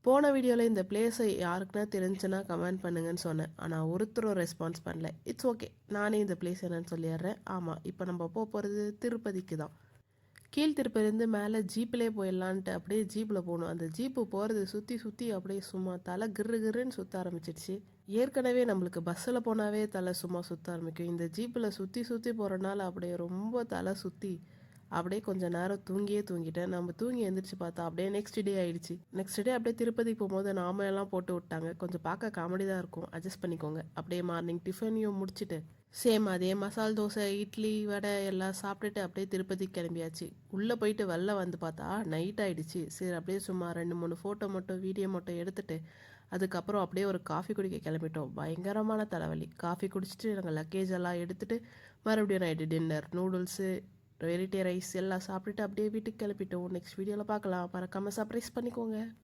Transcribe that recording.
போன வீடியோவில் இந்த பிளேஸை யாருக்குன்னா தெரிஞ்சுன்னா கமெண்ட் பண்ணுங்கன்னு சொன்னேன். ஆனால் ஒருத்தரும் ரெஸ்பான்ஸ் பண்ணல. இட்ஸ் ஓகே, நானே இந்த பிளேஸ் என்னன்னு சொல்லிடுறேன். ஆமாம், இப்போ நம்ம போகிறது திருப்பதிக்கு தான். கீழ் திருப்பதிலேருந்து மேலே ஜீப்பிலே போயிடலான்ட்டு அப்படியே ஜீப்பில் போகணும். அந்த ஜீப்பு போகிறது சுற்றி சுற்றி அப்படியே சும்மா தலை கிரு கிருன்னு சுற்ற ஆரம்பிச்சிடுச்சு. ஏற்கனவே நம்மளுக்கு பஸ்ஸில் போனாவே தலை சும்மா சுற்ற ஆரம்பிக்கும். இந்த ஜீப்பில் சுற்றி சுற்றி போகிறனால அப்படியே ரொம்ப தலை சுற்றி அப்படியே கொஞ்சம் நேரம் தூங்கிட்டேன். நம்ம தூங்கி எழுந்திரிச்சு பார்த்தா அப்படியே நெக்ஸ்ட் டே ஆயிடுச்சு. நெக்ஸ்ட் டே அப்படியே திருப்பதிக்கு போகும்போது நாம எல்லாம் போட்டு விட்டாங்க. கொஞ்சம் பார்க்க காமெடி தான் இருக்கும், அட்ஜஸ்ட் பண்ணிக்கோங்க. அப்படியே மார்னிங் டிஃபனையும் முடிச்சுட்டு சேம் அதே மசால் தோசை, இட்லி, வடை எல்லாம் சாப்பிட்டுட்டு அப்படியே திருப்பதிக்கு கிளம்பியாச்சு. உள்ளே போயிட்டு வெளில வந்து பார்த்தா நைட் ஆகிடுச்சு. சரி அப்படியே சும்மா 2-3 ஃபோட்டோ மட்டும் வீடியோ மட்டும் எடுத்துட்டு அதுக்கப்புறம் அப்படியே ஒரு காஃபி குடிக்க கிளம்பிட்டோம். பயங்கரமான தலைவலி. காஃபி குடிச்சிட்டு நாங்கள் லக்கேஜ் எல்லாம் எடுத்துகிட்டு மறுபடியும் night dinner, noodles, variety rice எல்லாம் சாப்பிட்டுட்டு அப்படியே வீட்டுக்கு கிளப்பிட்டோம். நெக்ஸ்ட் வீடியோவில் பார்க்கலாம். மறக்காமல் சர்ப்ரைஸ் பண்ணிக்கோங்க.